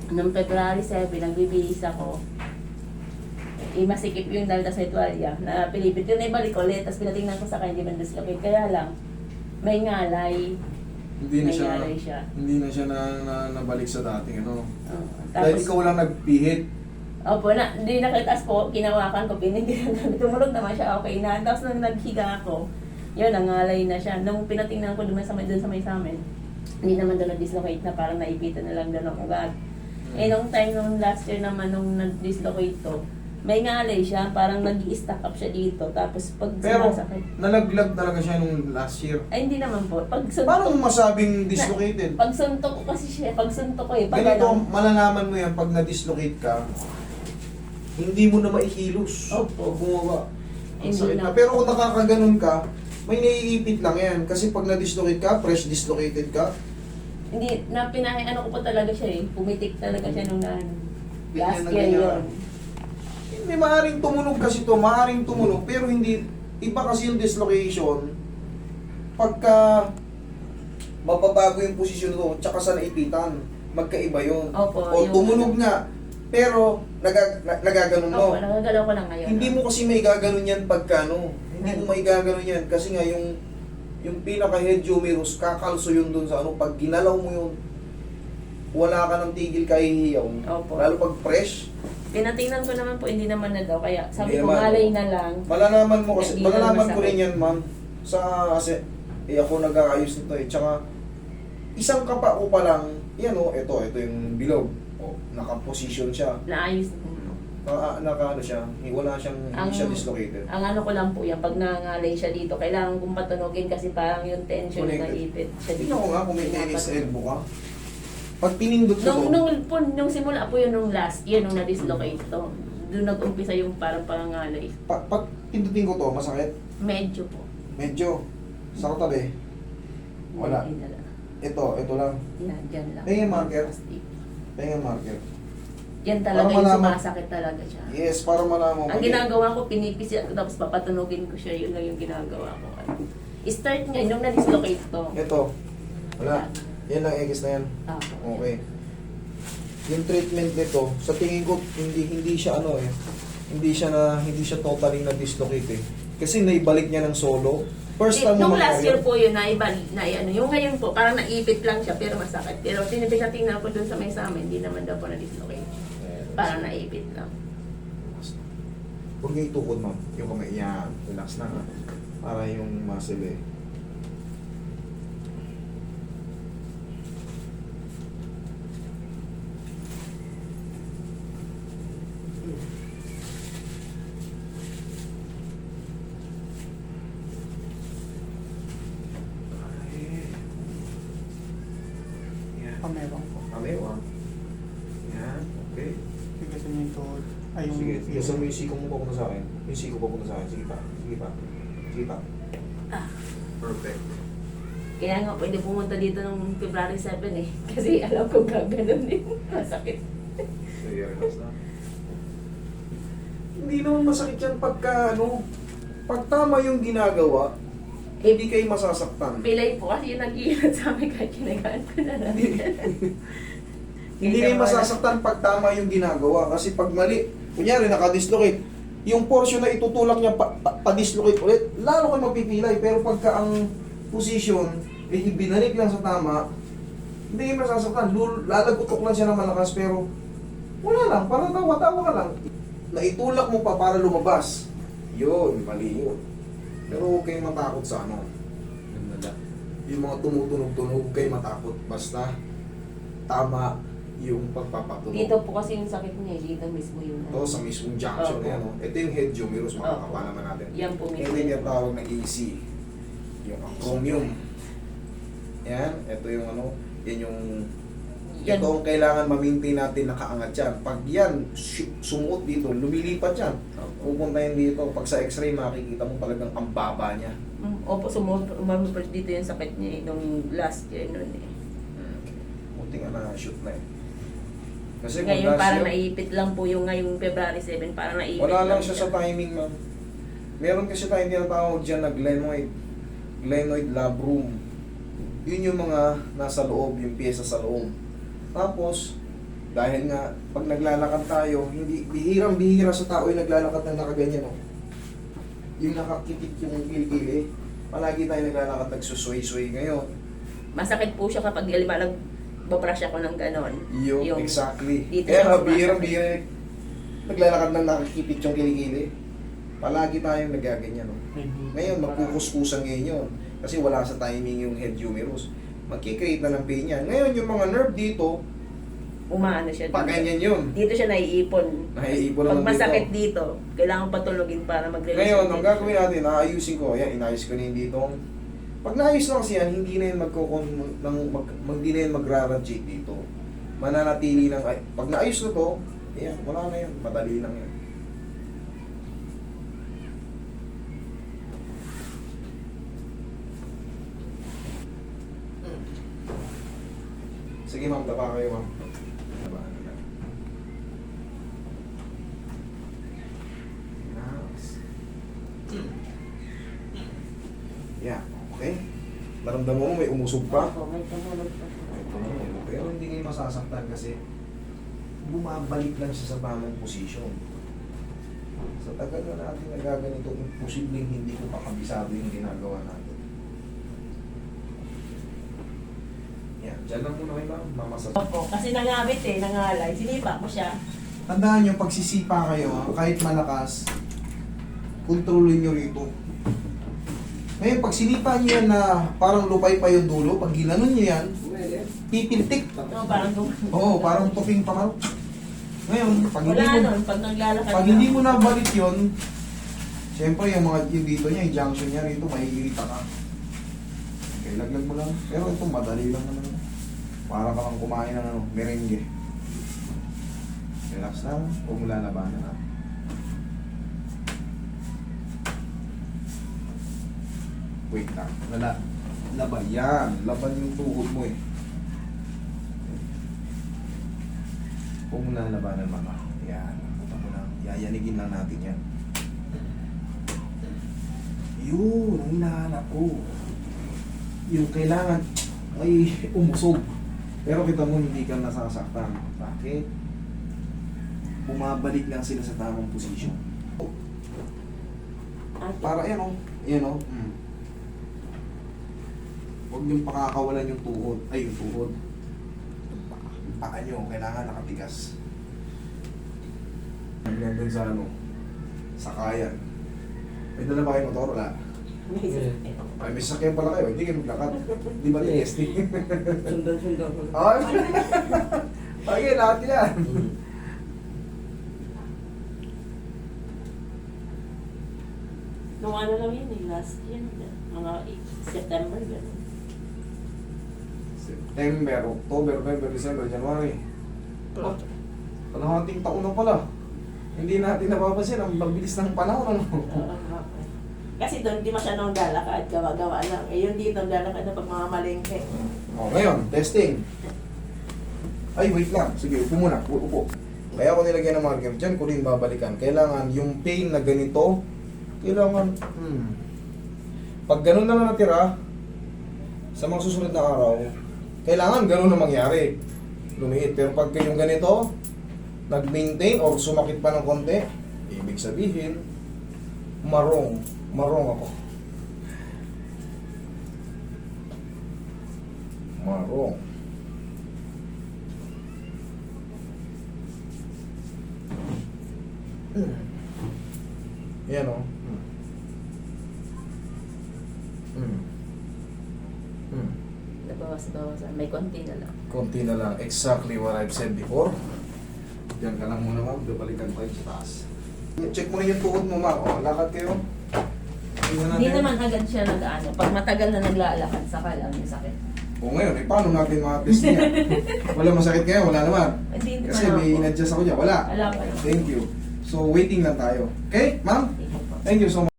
Noong February 7, nagbibihis ako. Masikip yung dalda sa tuwalya. Na pilipit yun, ibalik ulit. Tapos pinatingnan ko sa kanya, hindi man dislocate. Kaya lang, may ngalay. Hindi na May siya, ngalay siya. hindi na siya nabalik sa dating ano. Dahil Tapos, ikaw lang nagpihit. opo, hindi nakitaas po, kinawakan ko, pinindihan. Tumulog naman siya, okay na. Tapos nung naghiga ako, yun, nangalay na siya. Nung pinatingnan ko dun sa may sa amin, hindi naman doon na-dislocate na, parang naipitan na lang doon ng ugat. Eh, nung time nung last year naman, nung nag-dislocate to, may ngalay siya, parang nag-i-stack up siya dito. Tapos pag Pero, sumasakit, nalaglag talaga siya nung last year. ay hindi naman po. Pag Paano suntok, mo masabing dislocated? pag suntok ko kasi siya, pag suntok ko eh, pag Ganito, ano, malalaman mo yan pag na-dislocate ka, hindi mo na maikilos. Opo. Pag bumaba. Ang Hindi sakit na. na. Pero kung nakakaganon ka, may naiipit lang yan. Kasi pag na-dislocate ka, fresh dislocated ka, hindi, na ano ko po talaga siya eh. Pumitik talaga siya nung last Ganyan na year ganyan. yun. hindi maaaring tumunog kasi to, maaaring tumunog, pero hindi, iba kasi yung dislocation, pagka mababago yung posisyon nito, tsaka sa naipitan, magkaiba yun. Opo, O yung tumunog ano. nga, pero nagaganon mo. Opo, nagagalaw ko lang ngayon. Hindi mo kasi may gaganon yan pagka ano, hindi mo may gaganon yan, kasi nga yung pinaka-head humerus, kakalso yun dun sa ano, pag ginalaw mo yun, wala ka ng tigil kahihiyaw. Opo. Lalo pag fresh, Tinatingnan ko naman po, hindi naman na daw. Kaya sabi Hindi ko, naman. malay na lang. malalaman mo kasi, Hindi malalaman naman ko rin masakit. yan, ma'am. Kasi, ako nag-aayos nito eh. Tsaka, isang kapa ko pa lang, yan o, ito yung bilog. O, naka-position siya. Naayos. Naka ano siya, wala siyang, hindi siya dislocated. Ang ano ko lang po yan, pag nangangalay siya dito, kailangan kong patunogin kasi parang yung tension na Connected. naipit siya dito. Tingnan ko nga kung may tennis elbow ka. Pag pinindot mo Nung simula po yun nung last year, nung na-dislocate to, doon nag-umpisa yung parang pangangalay. pag pindutin ko to, masakit? Medyo po. Medyo. Sa katabi. Wala. Hindi na lang. Ito lang. Yan, dyan lang. Tingin marker. Plastic. Tingnan marker. Yan talaga Para yung malaman- sumasakit talaga siya. Yes, para malaman mo. Ang ginagawa ko, pinipis yan, tapos papatunogin ko siya, yun lang yung ginagawa ko. Start niya, nung na-dislocate to. Ito. Wala. Yan lang, X na yan. Okay. Yung treatment nito, sa tingin ko hindi siya ano eh. Hindi siya totally na dislocate eh. Kasi naibalik niya ng solo. First time Nung mo last year mangyari. po yun, ano, yung ngayon po, parang naipit lang siya, pero masakit. Pero tingnan ko dun sa may sa amin, hindi naman daw po na-dislocate. Parang naipit lang. Huwag niyo itukod, ma'am. Yung kamay, yan. Relax na ha. Para yung muscle eh. Yan. Pamewang po. Kamewa. Yan. Okay. Bigasan niyo yung tuhod. Ay, yung... Sige, tigasan mo yung siko mo papunta sa akin. Yung siko papunta sa akin. Sige pa. Sige pa. Sige pa. Ah. Perfect. Kaya nga pwede pumunta dito nung February 7 eh. Kasi alam ko gaganon eh. Masakit. Sige, relax na. Hindi naman masakit yan pagka ano, pag tama yung ginagawa, hindi kayo masasaktan. Pilay po kasi yung nag-iinat sa amin kahit kinagaan ko na lang. Hindi kayo masasaktan pag tama yung ginagawa. Kasi pag mali, kunyari nakadislocate, yung portion na itutulak niya pa-dislocate ulit, lalo kayo magpipilay. Pero pagka ang position, binalik lang sa tama, hindi kayo masasaktan. Lalagutok lang siya ng malakas, pero wala lang, parang tawa-tawa ka lang. Naitulak mo pa para lumabas. Yun, mali yun. Pero huwag kayong matakot sa ano. Yung mga tumutunog-tunog, huwag kayong matakot. Basta, tama yung pagpapatunog. Dito po kasi yung sakit niya, dito mismo yung... Ito sa mismong junction na yan. Opo. No? Ito yung head humerus, makakapa Opo. naman natin. Yan po mismo. Ito yung tawag na AC. Yung acromion. Yan, ito yung ano, yan yung... Yan. Ito ang kailangan ma-maintain natin nakaangat yan. Pag yan, sumuot dito, lumilipat yan. Pupunta yan dito. Pag sa x-ray, makikita mo talagang ang baba niya. Opo, umabot dito yung sakit niya eh, nung last year nun eh. Buti nga na-shoot na eh. Kasi kung Ngayon last parang year, naipit lang po yung ngayong February 7, parang naipit wala lang siya sa timing, ma'am. Meron kasi tayong tinatawag dyan na glenoid labrum. Yun yung mga nasa loob, yung pyesa sa loob. Tapos, Dahil nga, pag naglalakad tayo, hindi, bihirang-bihira sa tao yung naglalakad ng nakaganyan, oh. Yung nakakipit yung kilikili, palagi tayo naglalakad nagsusway-sway ngayon. Masakit po siya kapag nagbabrush ako ng ganon. Yung exactly. dito Kaya sa nga, sumasakit. bihirang-bihira naglalakad ng nakakipit yung kilikili. Palagi tayong nagaganyan, oh. Ngayon, magkukuskusan ngayon yun. Kasi wala sa timing yung head humerus. Magkikreate na ng pain yan. Ngayon, yung mga nerve dito, Umaano siya pag ganyan yun. Dito siya naiipon. Naiipon Pag naman masakit dito, kailangan patulogin para mag-release. Ngayon, ng ang tension. gagawin natin, aayusin ko. Ayan, inayos ko na yung dito. Pag naayos na kasi yan, hindi na yan hindi na yan magra-radiate dito. Mananatili lang. Pag naayos na to, ayan, wala na yan. Madali lang yan. Sige ma'am, tapa kayo ma'am. Tapa na lang. Relax. Yeah, okay. Naramdaman mo may umusog pa? Opo, may tumulog pa. Pero hindi kayo masasaktan kasi bumabalik lang siya sa tamang posisyon. Sa tagal na natin nagaganito, imposibleng hindi ko pa kabisado yung ginagawa natin. Yan, dyan lang muna kayo ma'am, mamasas. Opo, kasi nangabit nangalay. Sinipa ko siya. Tandaan nyo, pag sisipa kayo, kahit malakas, kontrolin nyo rito. Ngayon, pag sinipa nyo yan na parang lupay pa yung dulo, pag ginanon nyo yan, pipintik. Ito, parang Oo, parang tuping pa. Ngayon, pag hindi wala mo, nun, pag naglalakad pag hindi mo nabalik yun, siyempre yung mga yung dito niya, yung junction niya rito, maiirita ka. Okay, laglag mo lang. Pero ito, madali lang naman. Para ka lang kumain ng merengue. Relax lang, huwag mo lalabanan na. Wait lang. Laban yan. Laban yung tuhod mo eh. Huwag mo lalabanan mama. Yan. Punta mo lang. Yayanigin lang natin yan. Yun, ang hinahanap ko. Yung kailangan may umusog. Pero kita mo hindi ka nasasaktan. Bakit? Bumabalik lang sila sa tamang posisyon. Para yan o. Yan o. Huwag niyong pakakawalan yung tuhod. Ay, yung tuhod. Paa nyo, kailangan nakatigas. Hanggang dun sa ano, sakayan. May dala ba kayo motor? Wala. Ay, may sasakyan pala kayo. Hindi kayo maglakad. Di ba testing? Sundan-sundan. Ay, okay, lahat yan. Nung ano lang yun, last year, mga September, gano'n. September, October, November, December, January. Oh, kalahating taon na pala. Hindi natin napapansin ang mabilis ng panahon. Ano? Kasi doon, di masyadong lalakad, gawa-gawa lang. Eh, yun dito, lalakad na pag mga malengke. Oh, ngayon, testing. Ay, wait lang. Sige, upo muna. Upo. Kaya ako nilagyan ng marker dyan, kung rin babalikan. Kailangan yung pain na ganito, kailangan, pag ganun na lang natira, sa mga susunod na araw, kailangan ganun na mangyari. Lumiit. Pero pag yung ganito, nag-maintain or sumakit pa ng konti, ibig sabihin, marong ako. Marong. Yan o. Nabawas-bawasan. May konti na lang. Konti na lang. Exactly what I've said before. Diyan ka lang muna ma'am. Babalikan tayo sa taas. Check mo na yung tuhod mo ma'am. O, lakad kayo. Tingnan Hindi natin. naman agad siya nag-ano. Pag matagal na naglalakad, saka lang yung sakit. O ngayon, paano natin ma-test niya? Wala masakit ngayon? Wala naman. Hindi Kasi naman may ako. in-adjust ako dyan. Wala. Wala pa. Thank you. So, waiting lang tayo. Okay, ma'am? Sige po. Thank you so much.